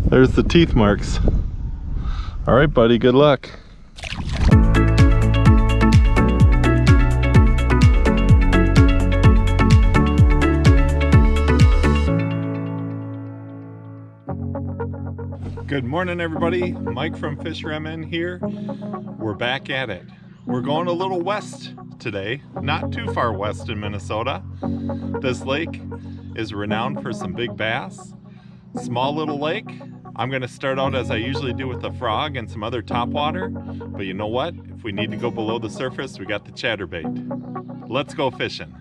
There's the teeth marks. All right, buddy, good luck. Good morning, everybody. Mike from FisherMN here. We're back at it. We're going a little west today, not too far west in Minnesota. This lake is renowned for some big bass. Small little lake. I'm going to start out as I usually do with the frog and some other topwater, but you know what? If we need to go below the surface, we got the chatterbait. Let's go fishing.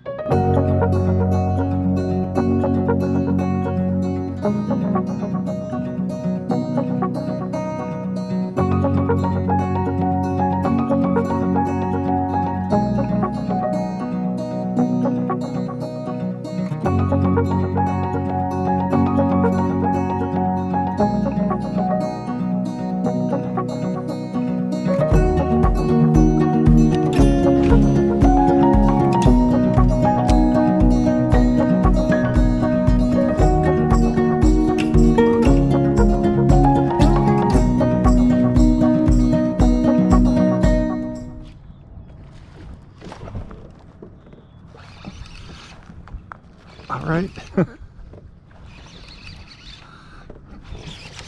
All right.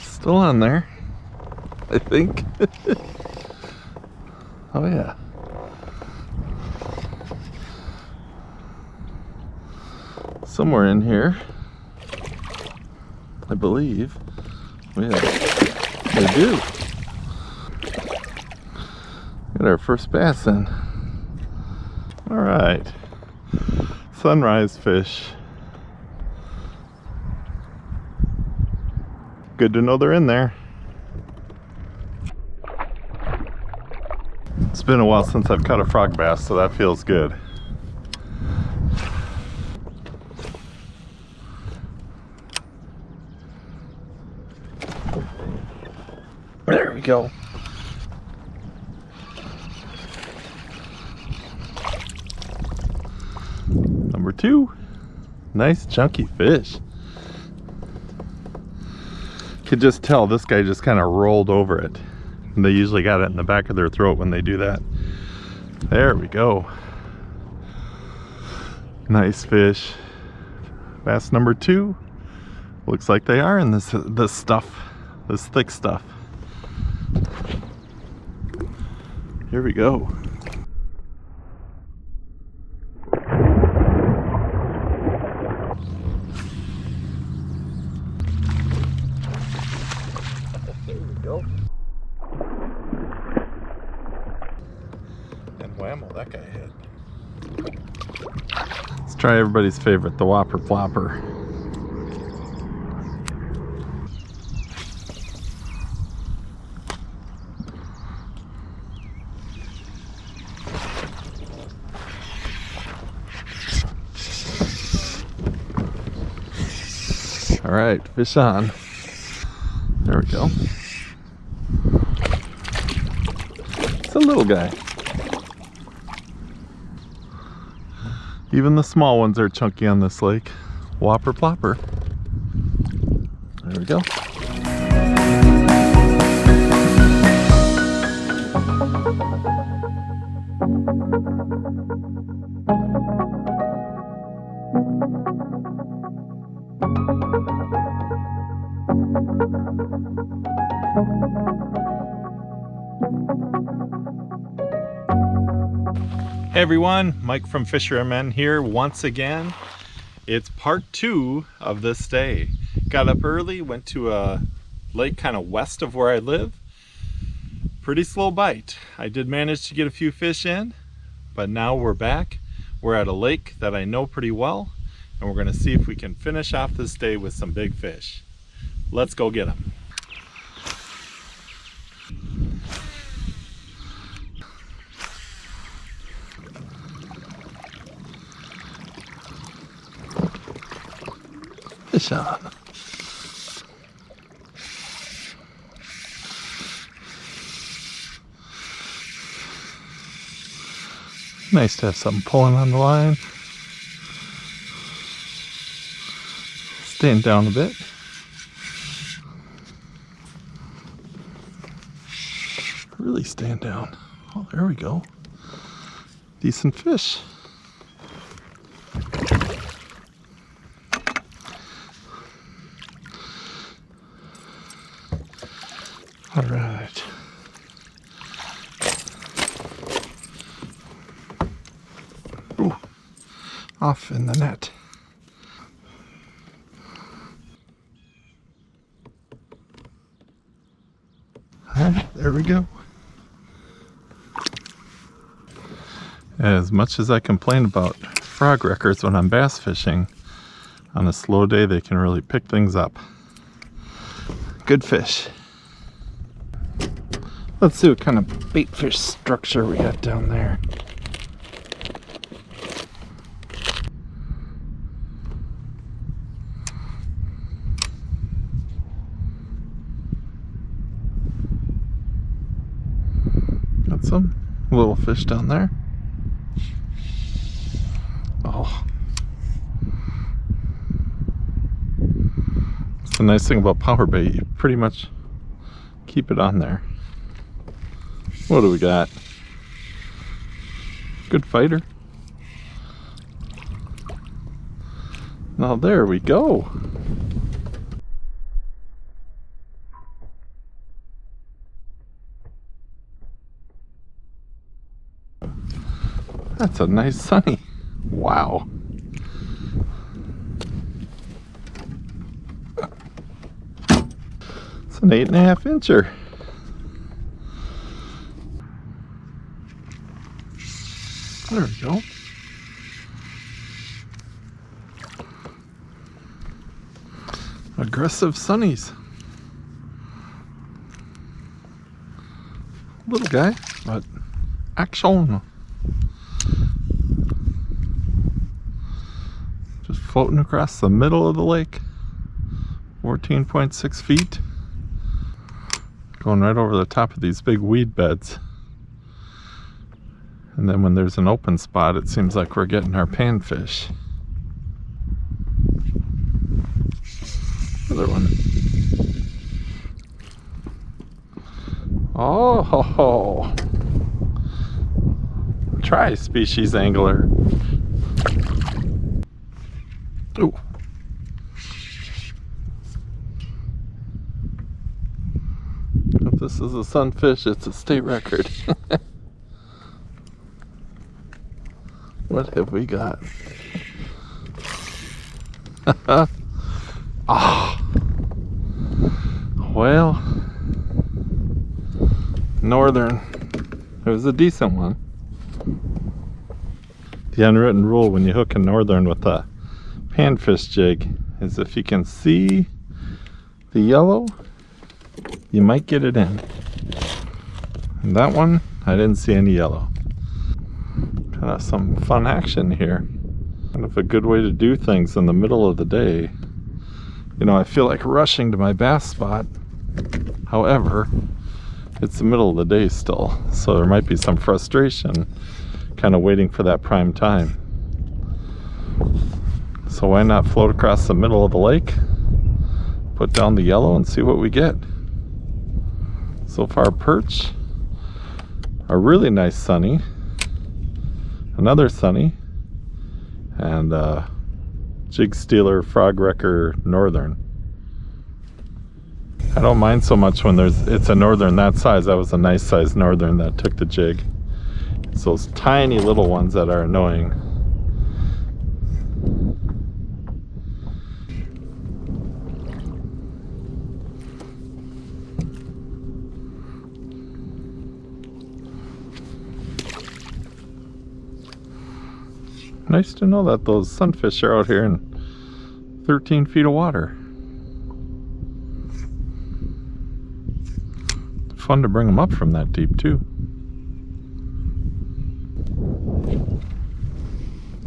Still on there, I think. Oh yeah. Somewhere in here, I believe. Yeah, they do. Got our first bass in. All right. Sunrise fish. Good to know they're in there. It's been a while since I've caught a frog bass, so that feels good. There we go. Number 2. Nice chunky fish. Could just tell this guy just kind of rolled over it. And they usually got it in the back of their throat when they do that. There we go. Nice fish. Bass number 2. Looks like they are in this stuff, this thick stuff. Here we go. And whammo, that guy hit. Let's try everybody's favorite, the Whopper Plopper. All right, fish on. There we go. It's a little guy. Even the small ones are chunky on this lake. Whopper Plopper. There we go. Hey everyone, Mike from FisherMN here once again. It's part 2 of this day. Got up early, went to a lake kind of west of where I live. Pretty slow bite. I did manage to get a few fish in, but now we're back. We're at a lake that I know pretty well, and we're gonna see if we can finish off this day with some big fish. Let's go get them. Fish on. Nice to have something pulling on the line. Staying down a bit. really staying down. Oh, there we go. Decent fish. All right. Ooh, off in the net. All right, there we go. As much as I complain about frog wreckers when I'm bass fishing, on a slow day they can really pick things up. Good fish. Let's see what kind of bait fish structure we got down there. Got some little fish down there. Oh. It's the nice thing about power bait, you pretty much keep it on there. What do we got? Good fighter. Now there we go. That's a nice sunny. Wow. It's an 8.5 incher. There we go. Aggressive sunnies. Little guy, but action. Just floating across the middle of the lake. 14.6 feet. Going right over the top of these big weed beds. And then when there's an open spot, it seems like we're getting our panfish. Another one. Oh, ho, ho. Tri-species angler. Ooh. If this is a sunfish, it's a state record. What have we got? Ah, well, northern. It was a decent one. The unwritten rule when you hook a northern with a panfish jig is if you can see the yellow, you might get it in. And that one, I didn't see any yellow. Kind of some fun action here. Kind of a good way to do things in the middle of the day. You know, I feel like rushing to my bass spot. However, it's the middle of the day still, so there might be some frustration kind of waiting for that prime time. So why not float across the middle of the lake, put down the yellow and see what we get. So far, perch, a really nice sunny, another sunny, and jig stealer frog wrecker northern. I don't mind so much when it's a northern that size. That was a nice size northern that took the jig. It's those tiny little ones that are annoying. Nice to know that those sunfish are out here in 13 feet of water. Fun to bring them up from that deep too.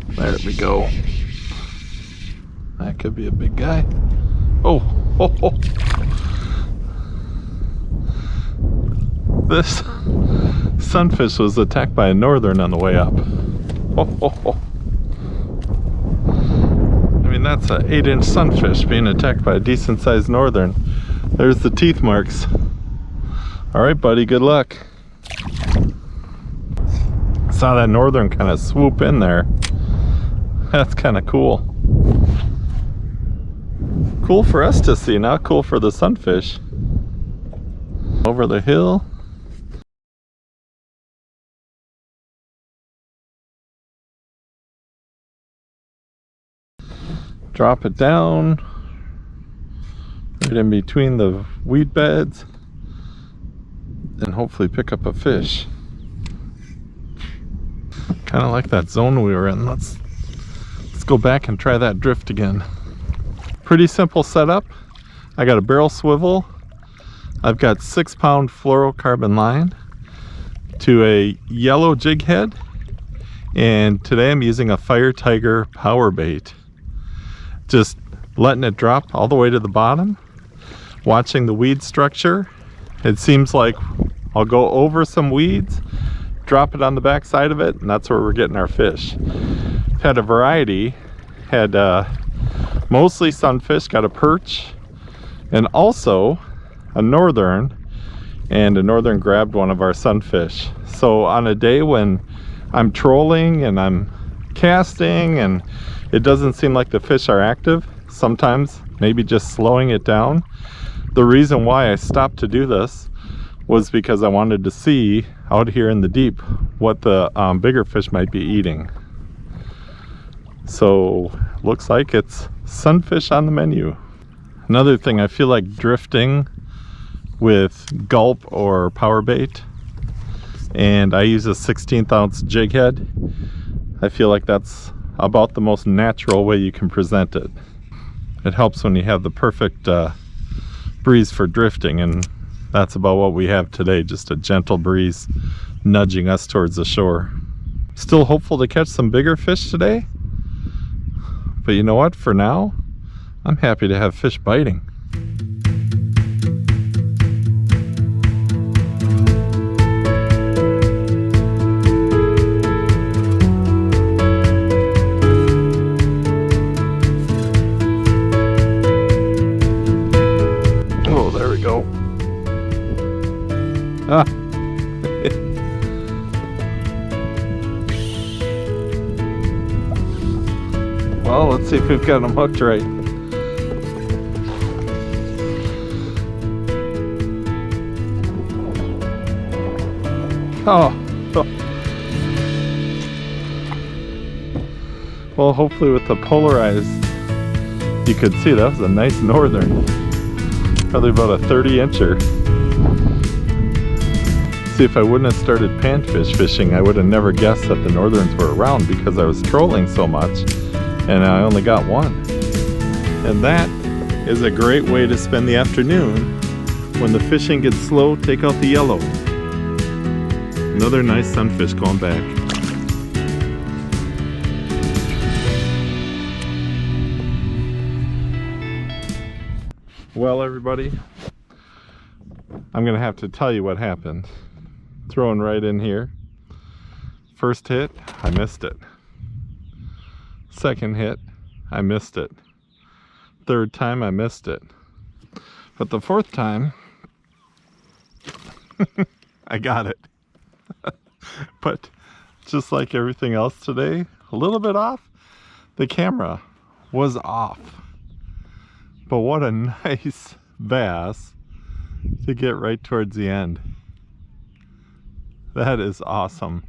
There we go. That could be a big guy. Oh, oh, oh. This sunfish was attacked by a northern on the way up. Oh, oh, oh. I mean, that's an 8-inch sunfish being attacked by a decent sized northern. There's the teeth marks. All right, buddy, good luck. Saw that northern kind of swoop in there. That's kind of cool. Cool for us to see, not cool for the sunfish. Over the hill. Drop it down. Right in between the weed beds. And hopefully pick up a fish. Kind of like that zone we were in. Let's go back and try that drift again. Pretty simple setup. I got a barrel swivel. I've got 6-pound fluorocarbon line to a yellow jig head, and today I'm using a Fire Tiger power bait. Just letting it drop all the way to the bottom, watching the weed structure. It seems like I'll go over some weeds, drop it on the back side of it, and that's where we're getting our fish. Had a variety, had mostly sunfish, got a perch, and also a northern, and a northern grabbed one of our sunfish. So on a day when I'm trolling and I'm casting and it doesn't seem like the fish are active, sometimes maybe just slowing it down. The reason why I stopped to do this was because I wanted to see out here in the deep what the bigger fish might be eating. So looks like it's sunfish on the menu. Another thing, I feel like drifting with gulp or power bait, and I use a 16th ounce jig head. I feel like that's about the most natural way you can present it. It helps when you have the perfect breeze for drifting, and that's about what we have today, just a gentle breeze nudging us towards the shore. Still hopeful to catch some bigger fish today, but you know what, for now I'm happy to have fish biting. Oh, there we go. Ah. Well, let's see if we've got them hooked right. Oh. Well, hopefully with the polarized, you could see that was a nice northern. Probably about a 30-incher. See, if I wouldn't have started panfish fishing, I would have never guessed that the northerns were around because I was trolling so much and I only got one. And that is a great way to spend the afternoon. When the fishing gets slow, take out the yellow. Another nice sunfish going back. Well, everybody, I'm gonna have to tell you what happened. Throwing right in here. First hit, I missed it. Second hit, I missed it. Third time, I missed it. But the fourth time, I got it. But just like everything else today, a little bit off. The camera was off. But what a nice bass to get right towards the end. That is awesome.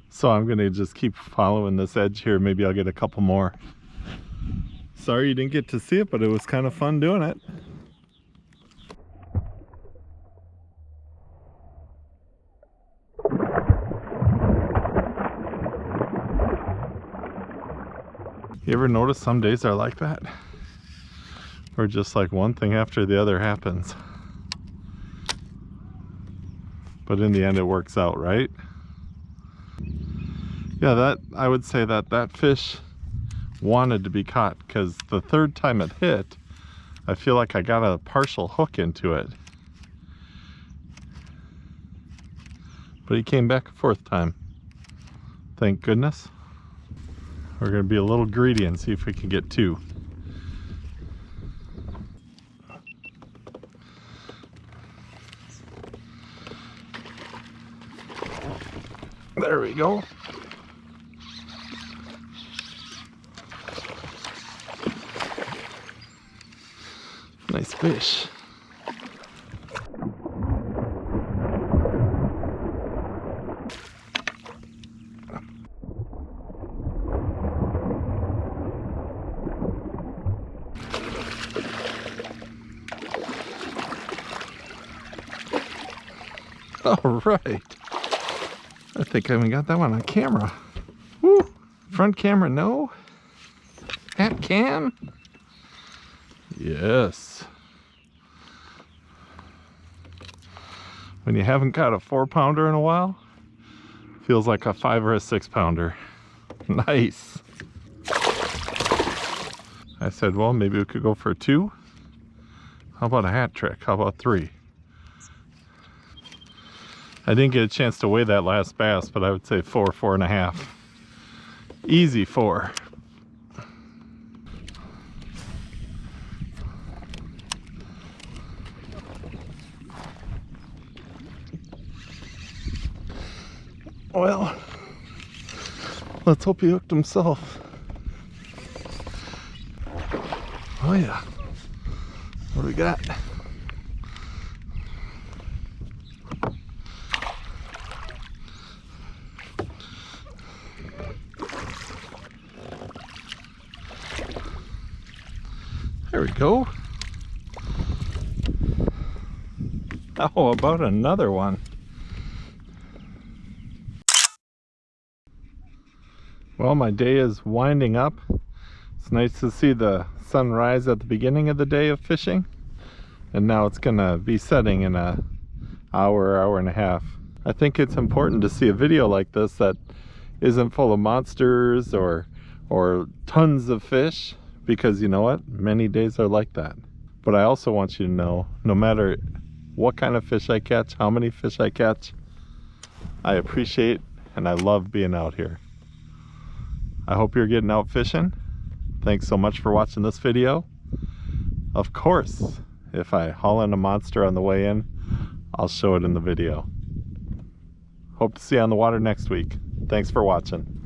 So I'm gonna just keep following this edge here. Maybe I'll get a couple more. Sorry you didn't get to see it, but it was kind of fun doing it. You ever notice some days are like that? Where just like one thing after the other happens. But in the end it works out, right? Yeah, that I would say that fish wanted to be caught, because the third time it hit, I feel like I got a partial hook into it. But he came back a fourth time. Thank goodness. We're gonna be a little greedy and see if we can get two. There we go. Nice fish. All right. I think I even got that one on camera. Woo! Front camera, no. Hat cam. Yes. When you haven't got a 4-pounder in a while, feels like a 5 or a 6-pounder. Nice. I said, well, maybe we could go for 2. How about a hat trick? How about 3? I didn't get a chance to weigh that last bass, but I would say 4, 4.5. Easy 4. Well, let's hope he hooked himself. Oh yeah. What do we got? There we go. How about another one? Well, my day is winding up. It's nice to see the sunrise at the beginning of the day of fishing. And now it's gonna be setting in an hour, hour and a half. I think it's important to see a video like this that isn't full of monsters or tons of fish, because you know what? Many days are like that. But I also want you to know, no matter what kind of fish I catch, how many fish I catch, I appreciate and I love being out here. I hope you're getting out fishing. Thanks so much for watching this video. Of course, if I haul in a monster on the way in, I'll show it in the video. Hope to see you on the water next week. Thanks for watching.